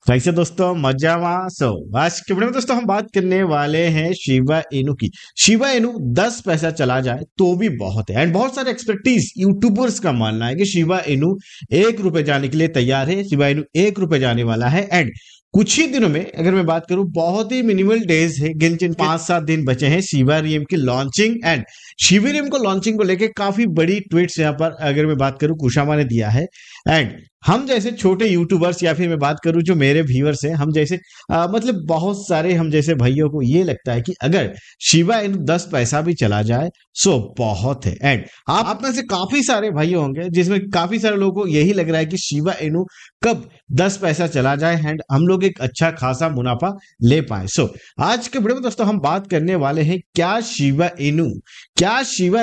कैसे दोस्तों मजामा। आज के वीडियो में दोस्तों हम बात करने वाले हैं शिबा इनू की। शिबा इनू 10 पैसा चला जाए तो भी बहुत है एंड बहुत सारे एक्सपर्टीज यूट्यूबर्स का मानना है कि शिबा इनू 1 रुपए जाने के लिए तैयार है। शिबा इनू 1 रुपए जाने वाला है एंड कुछ ही दिनों में अगर मैं बात करूं बहुत ही मिनिमल डेज है, गिनचिन 5-7 दिन बचे हैं शिबारियम की लॉन्चिंग एंड शिबारियम को लॉन्चिंग को लेके काफी बड़ी ट्वीट्स यहां पर अगर मैं बात करूं कुशामा ने दिया है। एंड हम जैसे छोटे यूट्यूबर्स या फिर मैं बात करूं जो मेरे व्यूअर्स हैं, हम जैसे मतलब बहुत सारे हम जैसे भाइयों को ये लगता है कि अगर शिबा इनू 10 पैसा भी चला जाए सो बहुत है। एंड आप में से काफी सारे भाई होंगे जिसमें काफी सारे लोगों को यही लग रहा है कि शिबा इनू कब 10 पैसा चला जाए एंड हम लोग एक अच्छा खासा मुनाफा ले पाए। आज के वीडियो में दोस्तों हम बात करने वाले हैं क्या शिबा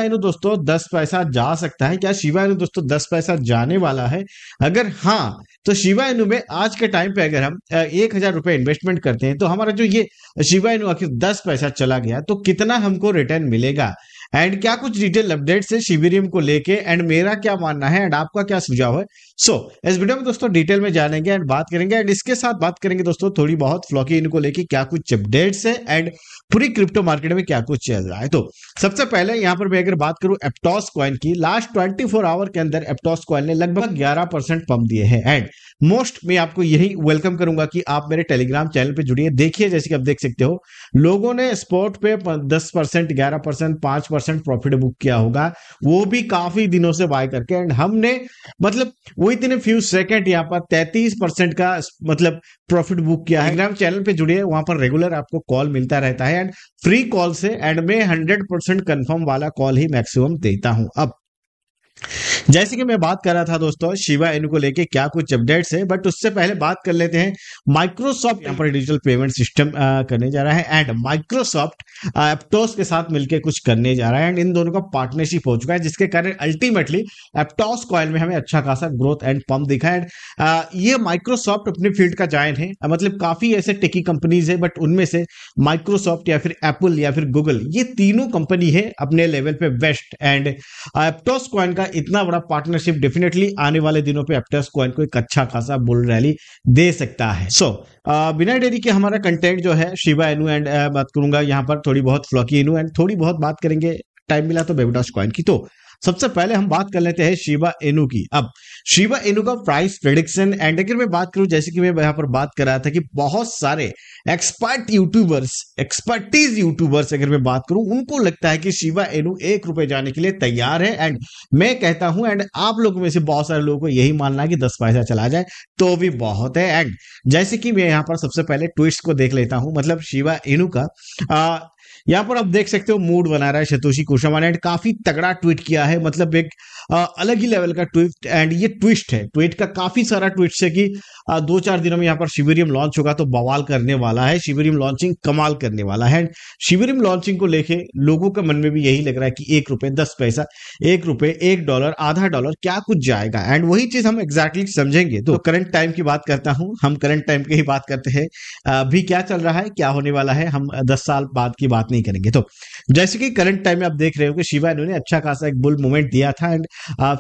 इनू दोस्तों 10 पैसा जा सकता है, क्या शिबा इनू दोस्तों 10 पैसा जाने वाला है। अगर हाँ तो शिबा इनू में आज के टाइम पे अगर हम 1,000 रुपए इन्वेस्टमेंट करते हैं तो हमारा जो ये शिबा इनू आखिर 10 पैसा चला गया तो कितना हमको रिटर्न मिलेगा एंड क्या कुछ डिटेल अपडेट्स है शिबिरियम को लेके एंड मेरा क्या मानना है एंड आपका क्या सुझाव है। इस वीडियो में दोस्तों डिटेल में जानेंगे एंड बात करेंगे एंड इसके साथ बात करेंगे दोस्तों थोड़ी बहुत फ्लॉकी इनको लेके क्या कुछ अपडेट्स है एंड पूरी क्रिप्टो मार्केट में क्या कुछ चल रहा है। तो सबसे पहले यहां पर मैं अगर बात करूं एप्टॉस कॉइन की, लास्ट 24 आवर के अंदर एप्टॉस कॉइन ने लगभग 11% पंप दिए हैं एंड मोस्ट मैं आपको यही वेलकम करूंगा कि आप मेरे टेलीग्राम चैनल पे जुड़िए। देखिए जैसे कि आप देख सकते हो लोगों ने स्पॉट पे 10%, 11%, 5% प्रॉफिट बुक किया होगा, वो भी काफी दिनों से बाय करके एंड हमने मतलब वो इतने फ्यू सेकंड यहाँ पर 33% का मतलब प्रॉफिट बुक किया है। टेलीग्राम चैनल पे जुड़िए, वहां पर रेगुलर आपको कॉल मिलता रहता है एंड फ्री कॉल से एंड मैं 100% कंफर्म वाला कॉल ही मैक्सिमम देता हूं। अब जैसे कि मैं बात कर रहा था दोस्तों शिबा इनू को लेके क्या कुछ अपडेट्स है, बट उससे पहले बात कर लेते हैं माइक्रोसॉफ्ट यहाँ पर डिजिटल पेमेंट सिस्टम करने जा रहा है एंड माइक्रोसॉफ्ट एप्टॉस के साथ मिलकर कुछ करने जा रहा है एंड इन दोनों का पार्टनरशिप हो चुका है जिसके कारण अल्टीमेटली एप्टॉस कॉइन में हमें अच्छा खासा ग्रोथ एंड पंप दिखा है। ये माइक्रोसॉफ्ट अपनी फील्ड का जायंट है, मतलब काफी ऐसे टेकी कंपनीज है बट उनमें से माइक्रोसॉफ्ट या फिर एप्पल या फिर गूगल ये तीनों कंपनी है अपने लेवल पे बेस्ट एंड एप्टॉस कॉइन का इतना बड़ा पार्टनरशिप डेफिनेटली आने वाले दिनों पे एप्टॉस कॉइन को एक अच्छा खासा बुल रैली दे सकता है। बिना देरी के हमारा कंटेंट जो है शिबा इनू एंड बात करूंगा यहाँ पर थोड़ी बहुत फ्लॉकी इनू एंड थोड़ी बहुत बात करेंगे टाइम मिला तो बेबीडॉस कॉइन की। तो सबसे पहले हम बात कर लेते हैं शिबा इनू की। अब शिबा इनू का प्राइस प्रेडिक्शन एंड अगर मैं बात करूं जैसे कि मैं यहां पर बात कर रहा था कि बहुत सारे एक्सपर्टीज यूट्यूबर्स अगर मैं बात करूं उनको लगता है कि शिबा इनू 1 रुपए जाने के लिए तैयार है एंड मैं कहता हूं एंड आप लोगों में से बहुत सारे लोगों को यही मानना है कि 10 पैसा चला जाए तो भी बहुत है। एंड जैसे कि मैं यहां पर सबसे पहले ट्वीट्स को देख लेता हूं, मतलब शिबा इनू का यहां पर आप देख सकते हो मूड बना रहा है सतोशी कुशामा ने काफी तगड़ा ट्वीट किया है, मतलब एक अलग ही लेवल का ट्वीट एंड ये ट्विस्ट है, ट्वीट का काफी सारा ट्वीट है कि 2-4 दिनों में यहाँ पर शिबिरियम लॉन्च होगा तो बवाल करने वाला है, शिबिरियम लॉन्चिंग कमाल करने वाला है। शिबिरियम लॉन्चिंग को लेके लोगों के मन में भी यही लग रहा है कि 1 रुपए 10 पैसा, 1 रुपए, $1, आधा डॉलर क्या कुछ जाएगा एंड वही चीज हम एग्जैक्टली समझेंगे। तो करंट टाइम की बात करता हूं, हम करंट टाइम की ही बात करते हैं, अभी क्या चल रहा है क्या होने वाला है, हम 10 साल बाद की बात नहीं करेंगे। तो जैसे कि करंट टाइम में आप देख रहे हो कि शिबा इनू ने अच्छा खासा एक बुल मूवमेंट दिया था एंड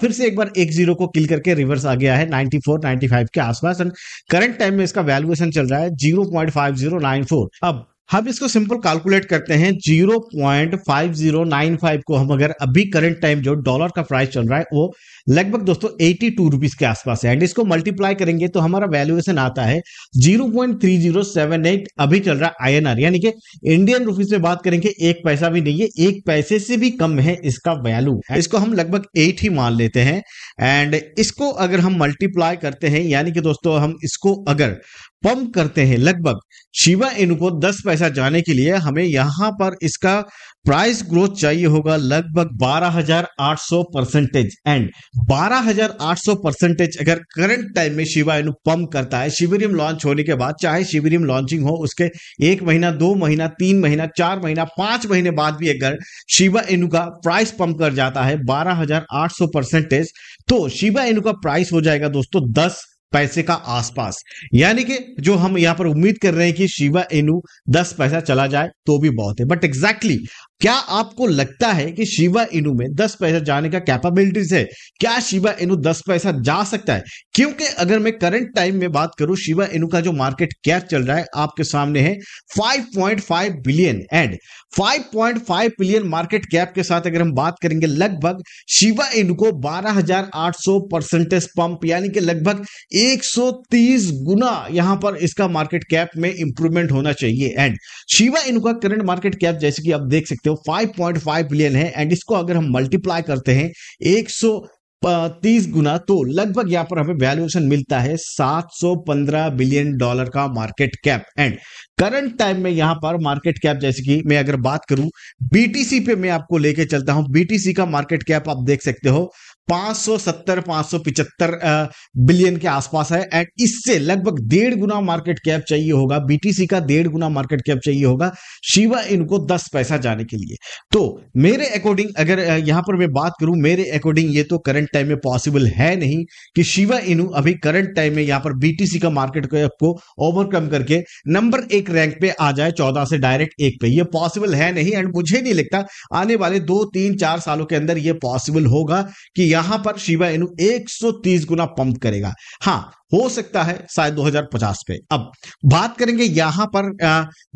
फिर से एक बार 1-0 को किल करके रिवर्स आ गया है 94-95 के आसपास एंड करंट टाइम में इसका वैल्यूएशन चल रहा है 0.5094। अब हम इसको सिंपल कैलकुलेट करते हैं 0.5095 को हम अगर अभी करंट टाइम जो डॉलर का प्राइस चल रहा है वो लगभग दोस्तों 82 रुपीज के आसपास है एंड इसको मल्टीप्लाई करेंगे तो हमारा वैल्यूएशन आता है 0.3078 अभी चल रहा है INR, यानी कि इंडियन रुपीज में बात करेंगे 1 पैसा भी नहीं है, 1 पैसे से भी कम है इसका वैल्यू। इसको हम लगभग 8 ही मान लेते हैं एंड इसको अगर हम मल्टीप्लाई करते हैं यानी कि दोस्तों हम इसको अगर पंप करते हैं लगभग शिबा इनू को 10 पैसा जाने के लिए हमें यहां पर इसका प्राइस ग्रोथ चाहिए होगा लगभग 12,800% एंड 12,800% अगर करंट टाइम में शिबा इनू पंप करता है शिबिरियम लॉन्च होने के बाद, चाहे शिबिरियम लॉन्चिंग हो उसके 1 महीना, 2 महीना, 3 महीना, 4 महीना, 5 महीने बाद भी अगर शिबा इनू का प्राइस पंप कर जाता है 12,800%, तो शिबा इनू का प्राइस हो जाएगा दोस्तों 10 पैसे का आसपास, यानी कि जो हम यहां पर उम्मीद कर रहे हैं कि शिबा इनू 10 पैसा चला जाए तो भी बहुत है, बट एग्जैक्टली क्या आपको लगता है कि शिबा इनू में 10 पैसा जाने का कैपेबिलिटीज है? क्या शिबा इनू 10 पैसा जा सकता है? क्योंकि अगर मैं करंट टाइम में बात करूं, शिबा इनू का जो मार्केट कैप चल रहा है आपके सामने है 5.5 billion, and 5.5 billion market cap के साथ अगर हम बात करेंगे, लगभग शिबा इनू को 12,800 परसेंटेज पंप, यानी कि लगभग 130 गुना यहां पर इसका मार्केट कैप में इंप्रूवमेंट होना चाहिए। एंड शिबा इनू का करंट मार्केट कैप जैसे कि आप देख सकते हो 5.5 बिलियन है, एंड इसको अगर हम मल्टीप्लाई करते हैं 130 गुना, तो लगभग यहां पर हमें वैल्यूएशन मिलता है 715 बिलियन डॉलर का market cap. And current time में यहां पर मार्केट कैप जैसे कि मैं अगर बात करूं बीटीसी पे, मैं आपको लेके चलता हूं। बीटीसी का मार्केट कैप आप देख सकते हो 575 बिलियन के आसपास है, एंड इससे लगभग 1.5 गुना मार्केट कैप चाहिए होगा, बीटीसी का 1.5 गुना मार्केट कैप चाहिए होगा शिबा इनू को 10 पैसा जाने के लिए। तो मेरे अकॉर्डिंग अगर यहां पर मैं बात करूं, मेरे अकॉर्डिंग ये तो करंट टाइम में पॉसिबल है नहीं कि शिबा इनू अभी करंट टाइम में यहां पर बीटीसी का मार्केट कैप को ओवरकम करके नंबर 1 रैंक पे आ जाए, 14 से डायरेक्ट 1 पे। ये पॉसिबल है नहीं, एंड मुझे नहीं लगता आने वाले 2, 3, 4 सालों के अंदर ये पॉसिबल होगा कि यहां पर शिबा इनू 130 गुना पंप करेगा। हां, हो सकता है शायद 2050 पे। अब बात करेंगे यहां पर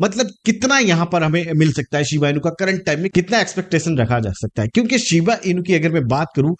मतलब कितना यहां पर हमें मिल सकता है शिबा इनू का, करंट टाइम में कितना एक्सपेक्टेशन रखा जा सकता है, क्योंकि शिबा इनू की अगर मैं बात करूं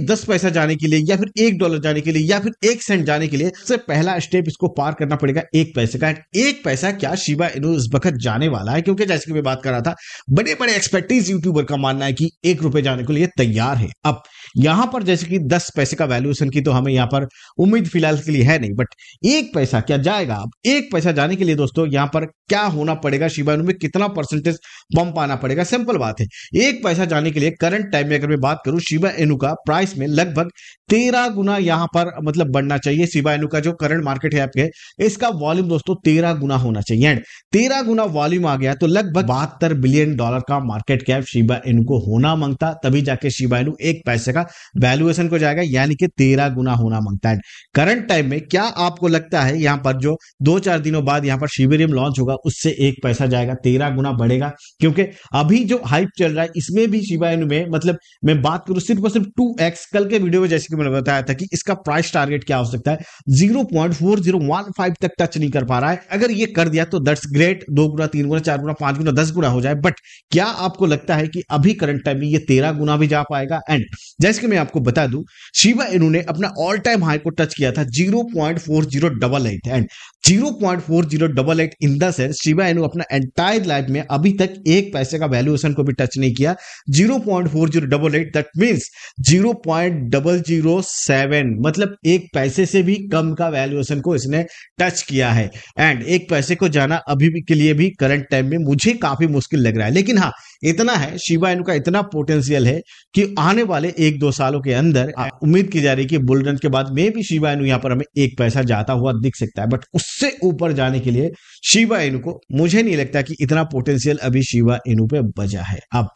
10 पैसा जाने के लिए, या फिर $1 जाने के लिए, या फिर 1 सेंट जाने के लिए, सबसे पहला स्टेप इसको पार करना पड़ेगा 1 पैसे का। 1 पैसा क्या शिबा इनू इस वक्त जाने वाला है, क्योंकि जैसे कि मैं बात कर रहा था, बड़े बड़े एक्सपर्टीज यूट्यूबर का मानना है कि ₹1 जाने के लिए तैयार है। अब यहां पर जैसे कि 10 पैसे का वैल्यूएशन की तो हमें यहां पर उम्मीद फिलहाल के लिए है नहीं, बट 1 पैसा क्या जाएगा? अब 1 पैसा जाने के लिए दोस्तों यहां पर क्या होना पड़ेगा, शिबा इनू में कितना परसेंटेज पंप आना पड़ेगा? सिंपल बात है, 1 पैसा जाने के लिए करंट टाइम में अगर मैं बात करूं, शिबा इनू का प्राइस में लगभग 13 गुना यहां पर मतलब बढ़ना चाहिए। शिबा इनू का जो करंट मार्केट है इसका वॉल्यूम दोस्तों 13 गुना होना चाहिए, एंड 13 गुना वॉल्यूम आ गया तो लगभग $72 बिलियन का मार्केट कैप शिबा इनू को होना मांगता, तभी जाके शिबा इनू 1 पैसे का वैल्यूएशन को जाएगा, यानी कि 13 गुना होना मांगता है। करंट टाइम में क्या आपको लगता है यहां पर जो 2-4 दिनों बाद यहां पर शिबेरियम लॉन्च होगा उससे 1 पैसा जाएगा, 13 गुना बढ़ेगा? क्योंकि अभी जो हाइप चल रहा है इसमें भी शिबा इनू में मतलब मैं बात करूं सिर्फ और सिर्फ 2x, कल के वीडियो में जैसे कि मैंने बताया था कि इसका प्राइस टारगेट क्या हो सकता है, 0.4015 तक टच नहीं कर पा रहा है। अगर ये कर दिया तो दैट्स ग्रेट, 2 गुना, 3 गुना, 4 गुना, 5 गुना, 10 गुना हो जाए। बट क्या आपको लगता है कि अभी करंट टाइम में ये 13 गुना भी जा पाएगा? एंड जैसे कि मैं आपको बता दूं, शिबा इनू ने अपना ऑल टाइम हाई को टच किया था 0.4088, and 0.4088 in the sense Shiba Inu अपना एंटायर लाइफ में अभी तक 1 पैसे का वैल्यूएशन को भी टच नहीं किया। 0.4088 दैट मींस 0.007, मतलब 1 पैसे से भी कम का वैल्यूएशन को इसने टच किया है, एंड 1 पैसे को जाना अभी भी के लिए भी करंट टाइम में मुझे काफी मुश्किल लग रहा है। लेकिन हाँ, इतना है, शिबा इनू का इतना पोटेंशियल है कि आने वाले 1-2 सालों के अंदर उम्मीद की जा रही है कि बुल रन के बाद में भी शिबा इनू यहां पर हमें 1 पैसा जाता हुआ दिख सकता है। बट उससे ऊपर जाने के लिए शिबा इनू को मुझे नहीं लगता कि इतना पोटेंशियल अभी शिबा इनू पे बचा है। अब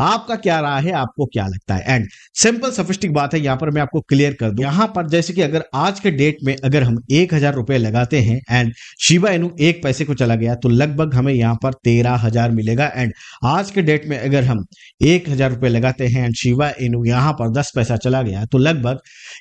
आपका क्या राय है, आपको क्या लगता है? एंड सिंपल सफिस्टिक बात है, यहां पर मैं आपको क्लियर कर दूं, यहां पर जैसे कि अगर आज के डेट में अगर हम 1000 रुपए लगाते हैं एंड शिबा इनू 1 पैसे को चला गया तो लगभग हमें यहां पर 13,000 मिलेगा। एंड आज के डेट में अगर हम 1000 रुपए लगाते हैं एंड शिबा इनू यहां पर 10 पैसा चला गया तो लगभग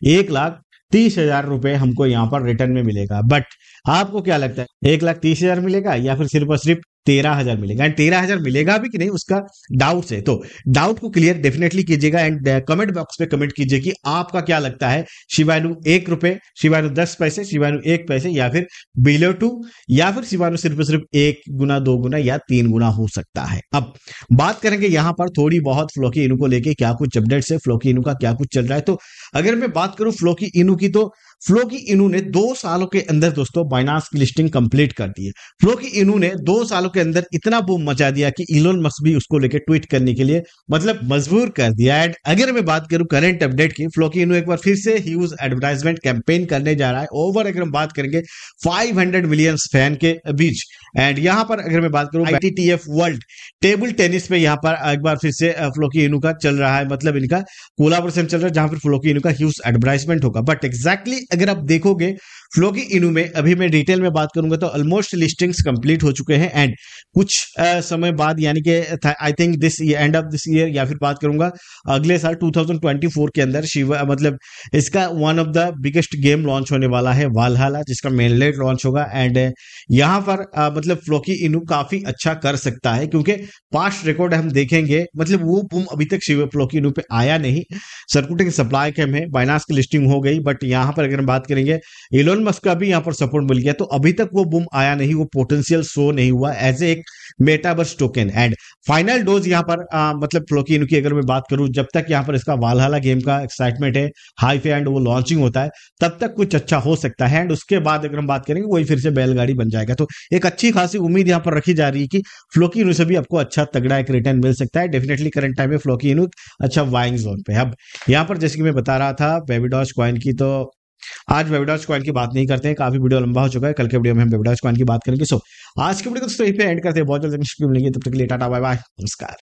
1,30,000 रुपए हमको यहां पर रिटर्न में मिलेगा। बट आपको क्या लगता है, 1,30,000 मिलेगा या फिर सिर्फ और सिर्फ 13,000 मिलेगा? एंड 13,000 मिलेगा भी कि नहीं उसका डाउट है, तो डाउट को क्लियर डेफिनेटली कीजिएगा एंड कमेंट बॉक्स पे कमेंट कीजिए कि आपका क्या लगता है, शिबा इनू 1 रुपए, शिबा इनू 10 पैसे, शिबा इनू 1 पैसे, या फिर बिलो 2, या फिर शिबा इनू सिर्फ 1 गुना, 2 गुना या 3 गुना हो सकता है। अब बात करेंगे यहां पर थोड़ी बहुत फ्लोकी इनू को लेके क्या कुछ अपडेट्स है, फ्लोकी इनू का क्या कुछ चल रहा है। तो अगर मैं बात करूं फ्लोकी इनू की, तो फ्लोकी इनू ने 2 सालों के अंदर दोस्तों बाइनांस की लिस्टिंग कंप्लीट कर दी है। फ्लोकी इनू ने 2 सालों के अंदर इतना बूम मचा दिया कि इलोन मस्क भी उसको लेकर ट्वीट करने के लिए मतलब मजबूर कर दिया। एंड अगर मैं बात करूं करंट अपडेट की, फ्लोकी इनू एक बार फिर से ह्यूज एडवर्टाइजमेंट कैंपेन करने जा रहा है। ओवर अगर हम बात करेंगे 500 मिलियन फैन के बीच। एंड यहां पर अगर मैं बात करूं ITTF वर्ल्ड टेबल टेनिस पे यहां पर एक बार फिर से फ्लोकी इनू का चल रहा है, मतलब इनका कोलैबोरेशन चल रहा है जहां पर फ्लोकी इनू का ह्यूज एडवर्टाइजमेंट होगा। बट एग्जैक्टली अगर आप देखोगे फ्लोकी इनू में अभी मैं डिटेल में बात करूंगा तो ऑलमोस्ट लिस्टिंग्स कंप्लीट हो चुके हैं एंड कुछ समय बाद यानी कि I think this end of this year या फिर बात करूंगा अगले साल 2024 के अंदर शिवा मतलब इसका one of the biggest game launch होने वाला है वालहाला, जिसका मेनलेट लॉन्च होगा एंड यहाँ पर मतलब फ्लोकी इनू काफी अच्छा कर सकता है क्योंकि पास्ट रिकॉर्ड हम देखेंगे मतलब वो बूम अभी तक शिवा फ्लोकी इनू पे आया नहीं। सर्कुटिंग सप्लाई कैम है, बाइनांस की लिस्टिंग हो गई, बट यहाँ पर अगर हम बात करेंगे इलोन मस्क का भी यहाँ पर सपोर्ट मिल गया, तो अभी तक वो बूम आया नहीं, वो पोटेंशियल शो नहीं हुआ एज ए एक metaverse token. And final dose यहाँ पर मतलब फ्लोकी इनू की अगर मैं बात करूं, जब तक यहाँ पर इसका वालहाला गेम का एक्साइटमेंट है हाई पे एंड वो लॉन्चिंग होता है तब तक कुछ अच्छा हो सकता है एंड उसके बाद अगर हम बात करेंगे वही फिर से बैलगाड़ी बन जाएगा। तो एक अच्छी खासी उम्मीद यहाँ पर रखी जा रही है कि फ्लोकी इनू से भी आपको अच्छा तगड़ा एक रिटर्न मिल सकता है। डेफिनेटली करंट टाइम में फ्लोकी इनू अच्छा बाइंग जोन पे। अब यहाँ पर जैसे कि मैं बता रहा था बेबीडॉज कॉइन की, तो आज बेबीडॉज कॉइन की बात नहीं करते हैं, काफी वीडियो लंबा हो चुका है, कल के वीडियो में हम बेबीडॉज कॉइन की बात करेंगे। सो आज के वीडियो को दोस्तों यहीं पे एंड करते हैं, बहुत जल्द नेक्स्ट वीडियो मिलेंगे, तब तक के लिए टाटा बाय बाय, नमस्कार।